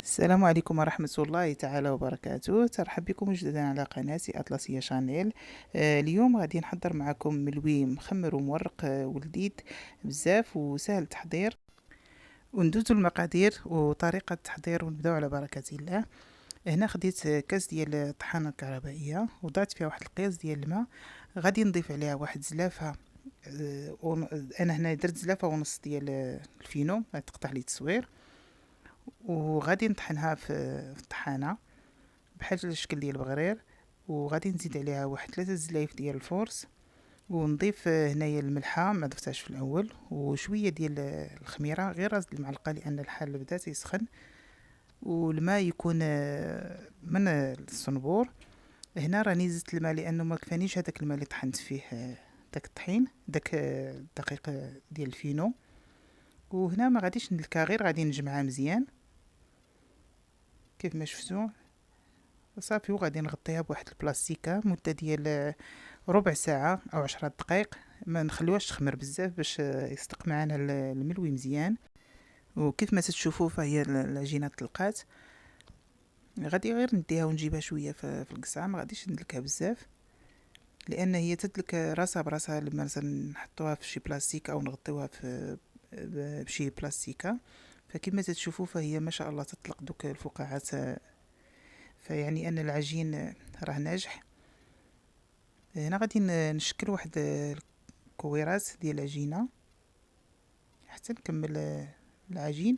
السلام عليكم ورحمة الله تعالى وبركاته. ترحب بكم مجددا على قناتي أطلسية شانيل. اليوم غادي نحضر معكم ملوي مخمر ومورق ولذيذ بزاف وسهل التحضير. وندوزو المقادير وطريقة التحضير ونبداو على بركة الله. هنا خديت كاس ديال الطحانة الكهربائية وضعت فيها واحد القياس ديال الماء. غادي نضيف عليها واحد زلافة. انا هنا درت زلافة ونص ديال الفينو تقطع لي تصوير، وغادي نطحنها في الطحانة بحال الشكل ديال البغرير. وغادي نزيد عليها واحد 3 زلايف ديال الفورس، ونضيف هنايا الملحه ما ضفتهاش في الاول، وشويه ديال الخميره غير راس المعلقه لان الحال بدا تيسخن، والماء يكون من الصنبور. هنا راني زدت الماء لانه ما كفانيش هذاك الماء اللي طحنت فيه داك الطحين داك الدقيق ديال الفينو. وهنا ما غاديش ندلكها، غير غادي نجمعها مزيان كيف ما شفتوا صافي. وغادي نغطيها بواحد البلاستيكه مده ديال ربع ساعه او 10 دقائق. ما نخليوهاش تخمر بزاف باش يصدق معنا الملوي مزيان. وكيف ما تشوفوا فهي العجينه طلقات. غادي غير نديها ونجيبها شويه في القصعه، ما غاديش ندلكها بزاف لان هي تدلك راسها براسها لما نحطوها في شي بلاستيك او نغطيوها في بشي بلاستيكه. فكما تشوفوا فهي ما شاء الله تطلق دوك الفقاعات، فيعني ان العجين راه ناجح. هنا غادي نشكل واحد الكويرات ديال العجينه حتى نكمل العجين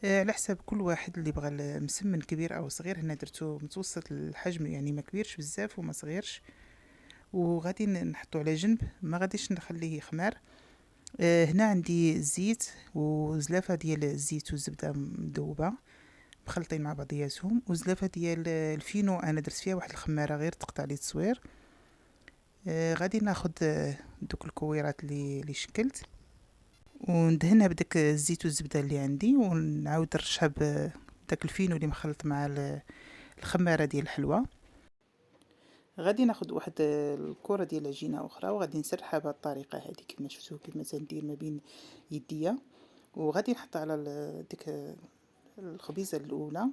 على حساب كل واحد اللي بغى المسمن كبير او صغير. هنا درتو متوسط الحجم، يعني ما كبيرش بزاف وما صغيرش. وغادي نحطو على جنب، ما غاديش نخليه يخمر. هنا عندي الزيت وزلافه ديال الزيت والزبده مذوبه مخلطين مع بعضياتهم، وزلافه ديال الفينو انا درت فيها واحد الخماره غير تقطع لي تصوير. غادي ناخد دوك الكويرات اللي شكلت وندهنها بداك الزيت والزبده اللي عندي، ونعاود نرشها بداك الفينو اللي مخلط مع الخماره ديال الحلوى. غادي ناخد واحد الكره ديال العجينه اخرى وغادي نسرحها بهذه الطريقه هذه كما شفتوا، كما تندير ما بين يديا. وغادي نحطها على ديك الخبيزه الاولى،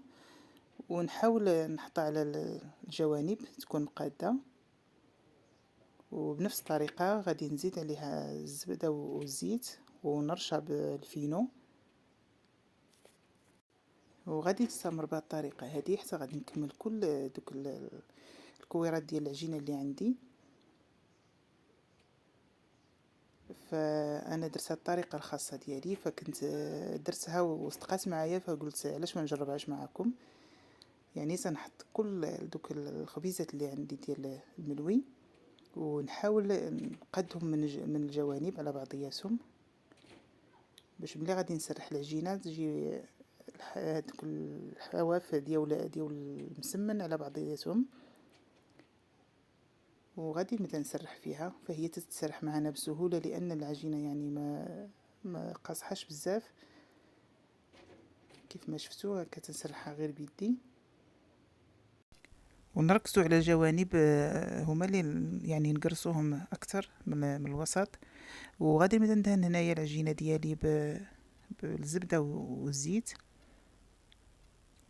ونحاول نحطها على الجوانب تكون مقاده. وبنفس الطريقة غادي نزيد عليها الزبدة والزيت ونرشها بالفينو، وغادي نستمر بهذه الطريقة هذه حتى غادي نكمل كل دوك الكويرات ديال العجينة اللي عندي. فانا درت هذه الطريقة الخاصة ديالي، فكنت درتها وصدقات معايا، فقلت علاش ما نجربهاش معكم. يعني سنحط كل دوك الخبيزات اللي عندي ديال الملوي ونحاول نقدهم من الجوانب على بعضياتهم، باش ملي غادي نسرح العجينه تجي هذوك الحواف ديال المسمن على بعضياتهم. وغادي نبدا نسرح فيها، فهي تتسرح معنا بسهوله لان العجينه يعني ما قاصحاش بزاف. كيف ما شفتوا كتنسرحها غير بيدي، ونركزوا على الجوانب هما اللي يعني نقرصوهم اكثر من الوسط. وغادي نبدا ندهن هنايا العجينه ديالي بالزبده والزيت،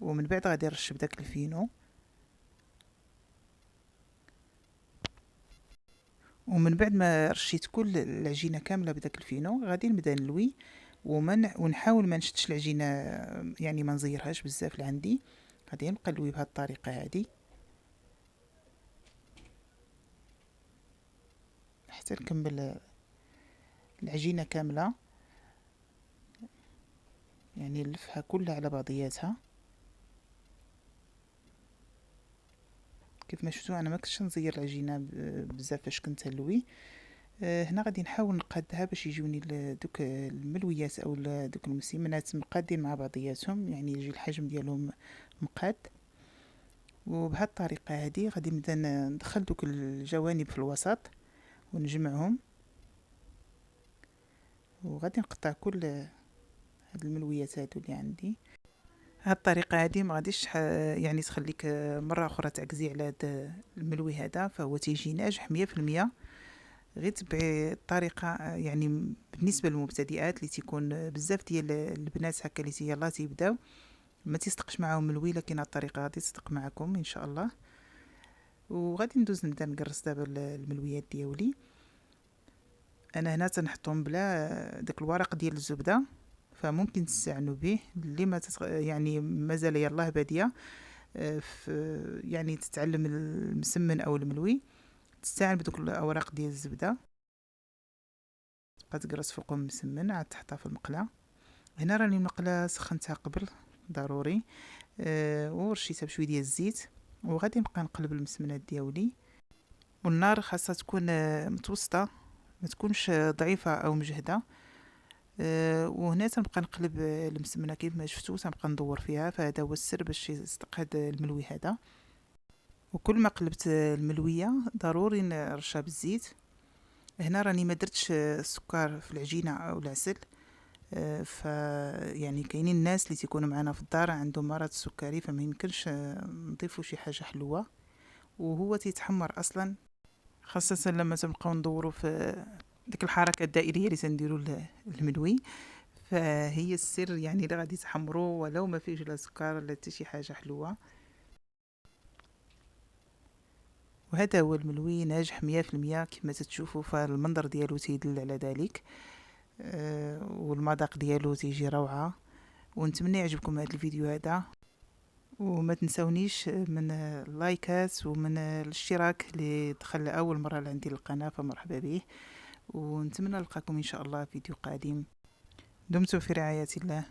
ومن بعد غادي نرش بداك الفينو. ومن بعد ما رشيت كل العجينه كامله بداك الفينو غادي نبدا نلوي، ونحاول ما نشدش العجينه، يعني ما نزيرهاش بزاف لعندي. غادي نبقى نلوي بهذه الطريقه هذه حتى نكمل العجينه كامله، يعني نلفها كلها على بعضياتها. كيف ما شفتوا انا ما كنتش نزير العجينه بزاف فاش كنت نلوي. هنا غادي نحاول نقادها باش يجوني دوك الملويات او دوك المسمنات مقادين مع بعضياتهم، يعني يجي الحجم ديالهم مقاد. وبهذه الطريقه هذه غادي نبدا ندخل دوك الجوانب في الوسط ونجمعهم، وغادي نقطع كل هاد الملويات هادو اللي عندي. هاد الطريقه هذه ما غاديش يعني تخليك مره اخرى تعكزي على هاد الملوي هذا، فهو تيجي ناجح 100%. غير تبعي الطريقه، يعني بالنسبه للمبتدئات اللي تيكون بزاف ديال البنات هكا اللي يلاه تيبداو ما تيصدقش معاهم ملوي، لكن هاد الطريقه غادي تصدق معكم ان شاء الله. وغادي ندوز نبدا نقرص دابا الملويات ديالي. انا هنا تنحطهم بلا داك الورق ديال الزبده، فممكن تستعنوا به اللي ما يعني مازال يلاه باديه يعني تتعلم المسمن او الملوي، تستعن بدوك الاوراق ديال الزبده، تبقى تقرص فوقهم مسمن، عاد تحطها في المقله. هنا راني المقله سخنتها قبل ضروري، ورشيتها بشويه ديال الزيت، وغادي نبقى نقلب المسمنات ديالي. والنار خاصها تكون متوسطه، ما تكونش ضعيفه او مجهده. وهنا تنبقى نقلب المسمنه كيف ما شفتوا، تنبقى ندور فيها، فهذا هو السر باش يصدق هذا الملوي هذا. وكل ما قلبت الملويه ضروري نرشها بالزيت. هنا راني ما درتش السكر في العجينه او العسل، ف يعني كاينين الناس اللي تيكونوا معنا في الدار عندهم مرض السكري، فما يمكنش نضيفوا شي حاجه حلوه، وهو تيتحمر اصلا، خاصه لما تنبقاو ندوروا في ديك الحركه الدائريه اللي تنديروا الملوي، فهي السر يعني اللي غادي تحمروا ولو ما فيش لا سكر لا حتى شي حاجه حلوه. وهذا هو الملوي ناجح 100% كما تتشوفوا، فالمنظر ديالو تيدل على ذلك. والمذاق ديالو تيجي روعه. ونتمنى يعجبكم هذا الفيديو هذا، وما تنسونيش من اللايكات ومن الاشتراك اللي دخل اول مره لعندي القناه، فمرحبا به. ونتمنى نلقاكم ان شاء الله في فيديو قادم. دمتم في رعايه الله.